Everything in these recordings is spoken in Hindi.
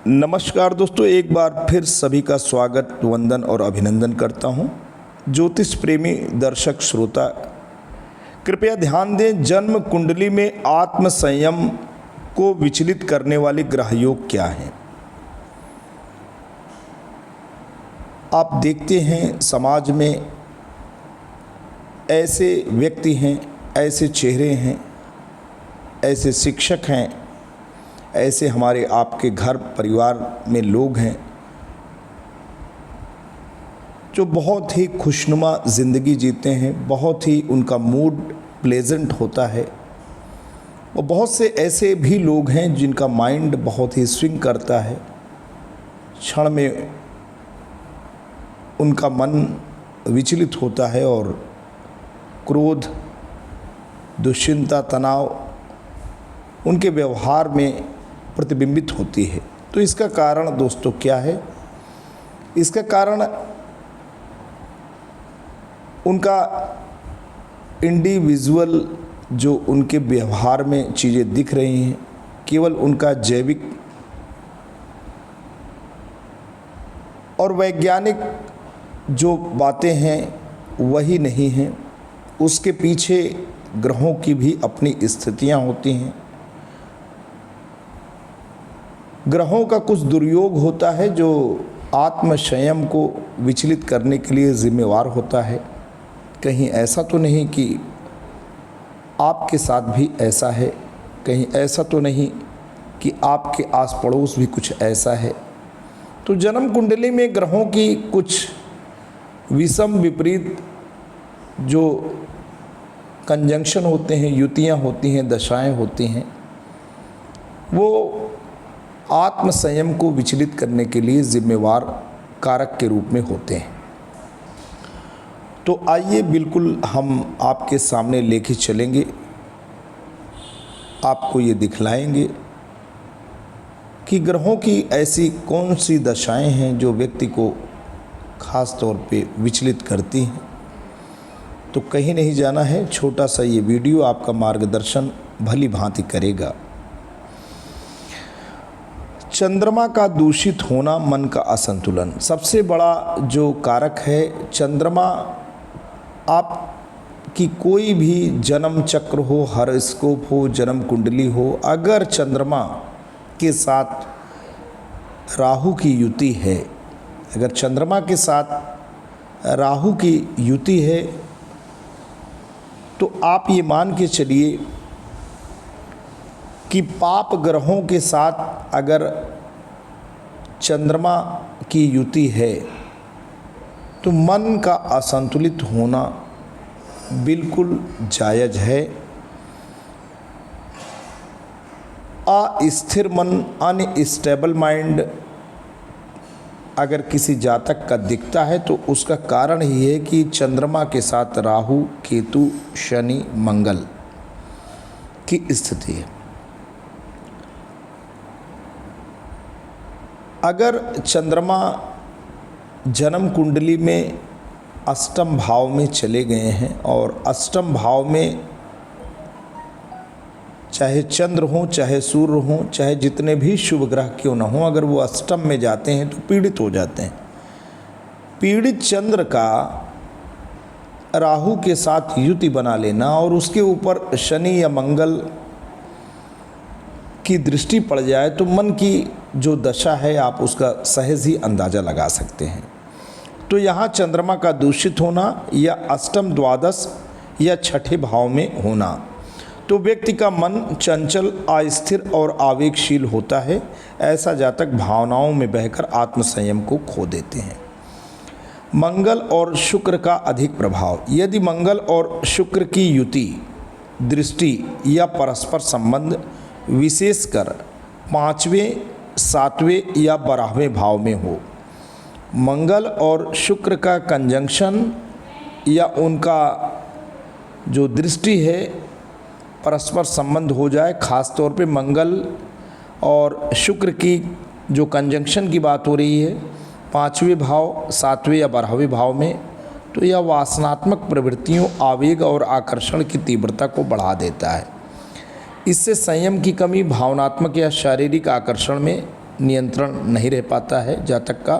नमस्कार दोस्तों, एक बार फिर सभी का स्वागत, वंदन और अभिनंदन करता हूं। ज्योतिष प्रेमी दर्शक श्रोता कृपया ध्यान दें, जन्म कुंडली में आत्म संयम को विचलित करने वाले ग्रह योग क्या हैं। आप देखते हैं समाज में ऐसे व्यक्ति हैं, ऐसे चेहरे हैं, ऐसे शिक्षक हैं, ऐसे हमारे आपके घर परिवार में लोग हैं जो बहुत ही खुशनुमा ज़िंदगी जीते हैं, बहुत ही उनका मूड प्लेजेंट होता है। और बहुत से ऐसे भी लोग हैं जिनका माइंड बहुत ही स्विंग करता है, क्षण में उनका मन विचलित होता है और क्रोध, दुश्चिंता, तनाव उनके व्यवहार में प्रतिबिंबित होती है। तो इसका कारण दोस्तों क्या है? इसका कारण उनका इंडिविजुअल जो उनके व्यवहार में चीज़ें दिख रही हैं, केवल उनका जैविक और वैज्ञानिक जो बातें हैं वही नहीं हैं। उसके पीछे ग्रहों की भी अपनी स्थितियां होती हैं। ग्रहों का कुछ दुर्योग होता है जो आत्म संयम को विचलित करने के लिए जिम्मेवार होता है। कहीं ऐसा तो नहीं कि आपके साथ भी ऐसा है, कहीं ऐसा तो नहीं कि आपके आस पड़ोस भी कुछ ऐसा है। तो जन्म कुंडली में ग्रहों की कुछ विषम विपरीत जो कंजंक्शन होते हैं, युतियाँ होती हैं, दशाएं होती हैं, वो आत्म संयम को विचलित करने के लिए जिम्मेवार कारक के रूप में होते हैं। तो आइए बिल्कुल हम आपके सामने लेके चलेंगे, आपको ये दिखलाएंगे कि ग्रहों की ऐसी कौन सी दशाएं हैं जो व्यक्ति को खास तौर पे विचलित करती हैं। तो कहीं नहीं जाना है, छोटा सा ये वीडियो आपका मार्गदर्शन भली भांति करेगा। चंद्रमा का दूषित होना, मन का असंतुलन सबसे बड़ा जो कारक है। चंद्रमा आपकी कोई भी जन्म चक्र हो, हॉरोस्कोप हो, जन्म कुंडली हो, अगर चंद्रमा के साथ राहु की युति है, अगर चंद्रमा के साथ राहु की युति है तो आप ये मान के चलिए कि पाप ग्रहों के साथ अगर चंद्रमा की युति है तो मन का असंतुलित होना बिल्कुल जायज़ है। अस्थिर मन, अनस्टेबल माइंड अगर किसी जातक का दिखता है तो उसका कारण ही है कि चंद्रमा के साथ राहु, केतु, शनि, मंगल की स्थिति है। अगर चंद्रमा जन्म कुंडली में अष्टम भाव में चले गए हैं और अष्टम भाव में चाहे चंद्र हो, चाहे सूर्य हो, चाहे जितने भी शुभ ग्रह क्यों न हो, अगर वो अष्टम में जाते हैं तो पीड़ित हो जाते हैं। पीड़ित चंद्र का राहु के साथ युति बना लेना और उसके ऊपर शनि या मंगल की दृष्टि पड़ जाए तो मन की जो दशा है आप उसका सहज ही अंदाज़ा लगा सकते हैं। तो यहाँ चंद्रमा का दूषित होना या अष्टम, द्वादश या छठे भाव में होना, तो व्यक्ति का मन चंचल, अस्थिर और आवेगशील होता है। ऐसा जातक भावनाओं में बहकर आत्म संयम को खो देते हैं। मंगल और शुक्र का अधिक प्रभाव, यदि मंगल और शुक्र की युति, दृष्टि या परस्पर संबंध विशेषकर 5वें, 7वें या 12वें भाव में हो, मंगल और शुक्र का कंजंक्शन या उनका जो दृष्टि है, परस्पर संबंध हो जाए, खास तौर पे मंगल और शुक्र की जो कंजंक्शन की बात हो रही है 5वें भाव, 7वें या 12वें भाव में, तो यह वासनात्मक प्रवृत्तियों, आवेग और आकर्षण की तीव्रता को बढ़ा देता है। इससे संयम की कमी भावनात्मक या शारीरिक आकर्षण में नियंत्रण नहीं रह पाता है। जातक का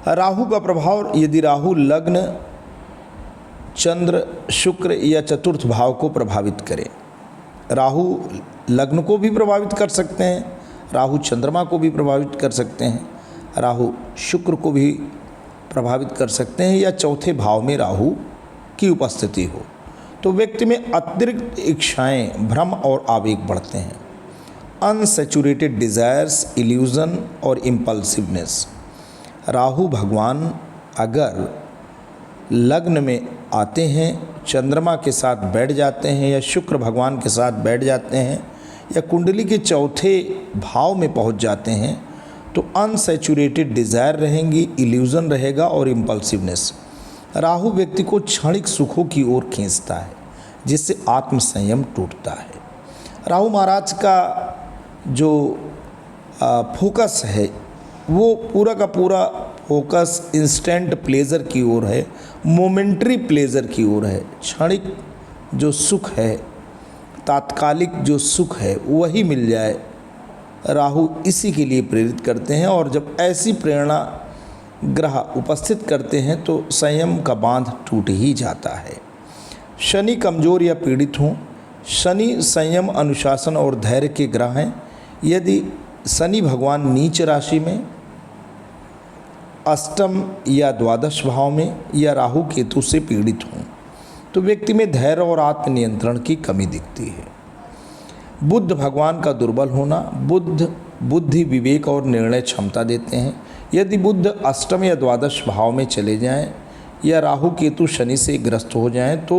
राहु का प्रभाव, यदि राहु लग्न, चंद्र, शुक्र या चतुर्थ भाव को प्रभावित करे, राहु लग्न को भी प्रभावित कर सकते हैं, राहु चंद्रमा को भी प्रभावित कर सकते हैं, राहु शुक्र को भी प्रभावित कर सकते हैं, या चौथे भाव में राहु की उपस्थिति हो तो व्यक्ति में अतिरिक्त इच्छाएं, भ्रम और आवेग बढ़ते हैं। अनसैचुरेटेड डिज़ायर्स, इल्यूज़न और इम्पल्सिवनेस। राहु भगवान अगर लग्न में आते हैं, चंद्रमा के साथ बैठ जाते हैं या शुक्र भगवान के साथ बैठ जाते हैं या कुंडली के चौथे भाव में पहुंच जाते हैं तो अनसैचुरेटेड डिज़ायर रहेंगी, इल्यूज़न रहेगा और इम्पल्सिवनेस। राहु व्यक्ति को क्षणिक सुखों की ओर खींचता है जिससे आत्मसंयम टूटता है। राहु महाराज का जो फोकस है वो पूरा का पूरा फोकस इंस्टेंट प्लेज़र की ओर है, मोमेंट्री प्लेज़र की ओर है। क्षणिक जो सुख है, तात्कालिक जो सुख है वही मिल जाए, राहु इसी के लिए प्रेरित करते हैं। और जब ऐसी प्रेरणा ग्रह उपस्थित करते हैं तो संयम का बांध टूट ही जाता है। शनि कमज़ोर या पीड़ित हों। शनि संयम, अनुशासन और धैर्य के ग्रह हैं। यदि शनि भगवान नीच राशि में, अष्टम या द्वादश भाव में या राहु केतु से पीड़ित हों तो व्यक्ति में धैर्य और आत्मनियंत्रण की कमी दिखती है। बुध भगवान का दुर्बल होना। बुध बुद्धि, विवेक और निर्णय क्षमता देते हैं। यदि बुध अष्टम या द्वादश भाव में चले जाएं या राहु केतु शनि से ग्रस्त हो जाएं तो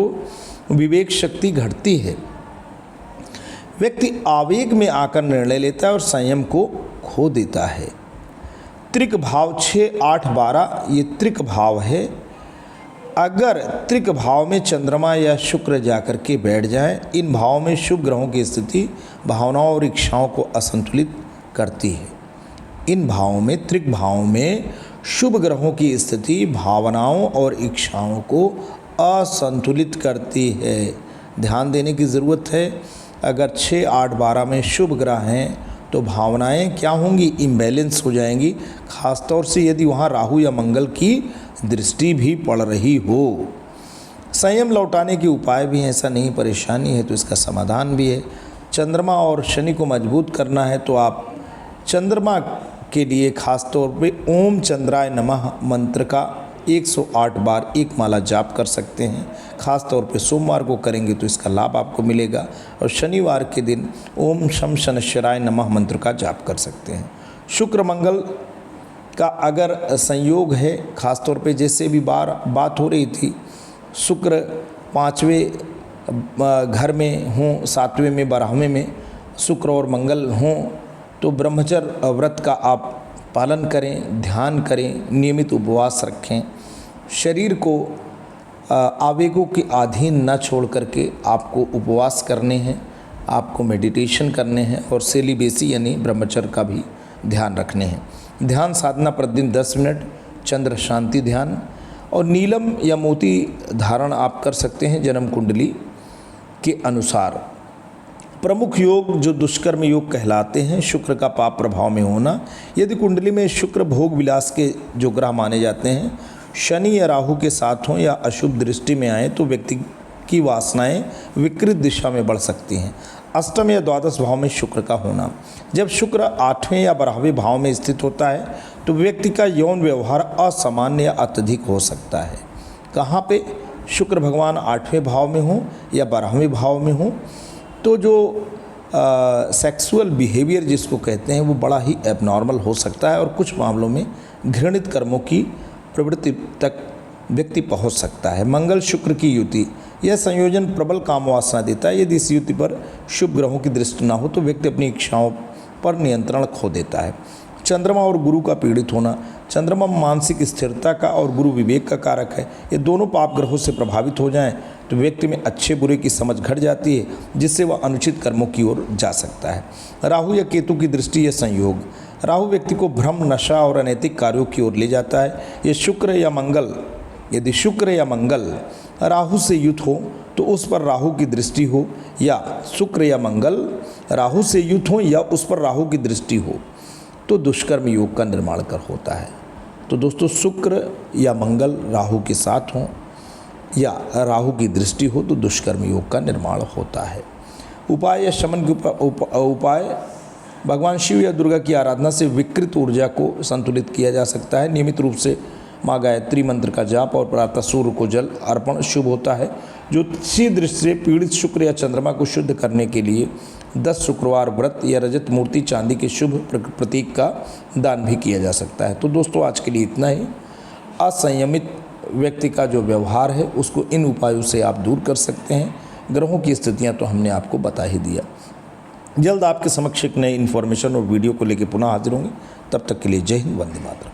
विवेक शक्ति घटती है। व्यक्ति आवेग में आकर निर्णय लेता है और संयम को खो देता है। त्रिक भाव 6, 8, 12 ये त्रिक भाव है। अगर त्रिक भाव में चंद्रमा या शुक्र जाकर के बैठ जाएं, इन भावों में शुभ ग्रहों की स्थिति भावनाओं और इच्छाओं को असंतुलित करती है। इन भावों में, त्रिक भावों में शुभ ग्रहों की स्थिति भावनाओं और इच्छाओं को असंतुलित करती है। ध्यान देने की ज़रूरत है। अगर 6, 8, 12 में शुभ ग्रह हैं तो भावनाएं क्या होंगी, इम्बैलेंस हो जाएंगी। ख़ासतौर से यदि वहाँ राहु या मंगल की दृष्टि भी पड़ रही हो। संयम लौटाने के उपाय भी हैं, ऐसा नहीं परेशानी है तो इसका समाधान भी है। चंद्रमा और शनि को मजबूत करना है तो आप चंद्रमा के लिए खास तौर पे ओम चंद्राय नमः मंत्र का 108 बार एक माला जाप कर सकते हैं। खास तौर पे सोमवार को करेंगे तो इसका लाभ आपको मिलेगा और शनिवार के दिन ओम शम शनश्चराय नमः मंत्र का जाप कर सकते हैं। शुक्र मंगल का अगर संयोग है, खास तौर पे जैसे भी बात हो रही थी, शुक्र 5वें घर में हों, 7वें में, 12वें में शुक्र और मंगल हों तो ब्रह्मचर्य व्रत का आप पालन करें, ध्यान करें, नियमित उपवास रखें। शरीर को आवेगों के अधीन न छोड़ करके आपको उपवास करने हैं, आपको मेडिटेशन करने हैं और सेलिबेसी यानी ब्रह्मचर्य का भी ध्यान रखने हैं। ध्यान साधना प्रतिदिन 10 मिनट, चंद्र शांति ध्यान और नीलम या मोती धारण आप कर सकते हैं जन्म कुंडली के अनुसार। प्रमुख योग जो दुष्कर्म योग कहलाते हैं, शुक्र का पाप प्रभाव में होना। यदि कुंडली में शुक्र भोग विलास के जो ग्रह माने जाते हैं शनि या राहु के साथ हों या अशुभ दृष्टि में आए तो व्यक्ति की वासनाएं विकृत दिशा में बढ़ सकती हैं। अष्टम या द्वादश भाव में शुक्र का होना। जब शुक्र 8वें या 12वें भाव में स्थित होता है तो व्यक्ति का यौन व्यवहार असामान्य या अत्यधिक हो सकता है। कहाँ पे शुक्र भगवान 8वें भाव में हो या 12वें भाव में हो तो जो सेक्सुअल बिहेवियर जिसको कहते हैं वो बड़ा ही एबनॉर्मल हो सकता है और कुछ मामलों में घृणित कर्मों की प्रवृत्ति तक व्यक्ति पहुंच सकता है। मंगल शुक्र की युति, यह संयोजन प्रबल काम वासना देता है। यदि इस युति पर शुभ ग्रहों की दृष्टि ना हो तो व्यक्ति अपनी इच्छाओं पर नियंत्रण खो देता है। चंद्रमा और गुरु का पीड़ित होना। चंद्रमा मानसिक स्थिरता का और गुरु विवेक का कारक है। ये दोनों पाप ग्रहों से प्रभावित हो जाएं तो व्यक्ति में अच्छे बुरे की समझ घट जाती है जिससे वह अनुचित कर्मों की ओर जा सकता है। राहु या केतु की दृष्टि या संयोग। राहु व्यक्ति को भ्रम, नशा और अनैतिक कार्यों की ओर ले जाता है। ये शुक्र या मंगल, यदि शुक्र या मंगल राहु से युत हो तो उस पर राहु की दृष्टि हो, या शुक्र या मंगल राहु से युक्त हो या उस पर राहु की दृष्टि हो, तो दुष्कर्म योग का निर्माण कर होता है। तो दोस्तों शुक्र या मंगल राहु के साथ हों या राहु की दृष्टि हो तो दुष्कर्म योग का निर्माण होता है। उपाय या शमन के उपाय, भगवान शिव या दुर्गा की आराधना से विकृत ऊर्जा को संतुलित किया जा सकता है। नियमित रूप से माँ गायत्री मंत्र का जाप और प्रातः सूर्य को जल अर्पण शुभ होता है। ज्योतिषीय दृष्टि से पीड़ित शुक्र या चंद्रमा को शुद्ध करने के लिए 10 शुक्रवार व्रत या रजत मूर्ति चांदी के शुभ प्रतीक का दान भी किया जा सकता है। तो दोस्तों आज के लिए इतना ही। असंयमित व्यक्ति का जो व्यवहार है उसको इन उपायों से आप दूर कर सकते हैं। ग्रहों की स्थितियां तो हमने आपको बता ही दिया। जल्द आपके समक्ष एक नई इन्फॉर्मेशन और वीडियो को लेकर पुनः हाजिर होंगे। तब तक के लिए जय हिंद, वंदे मातरम।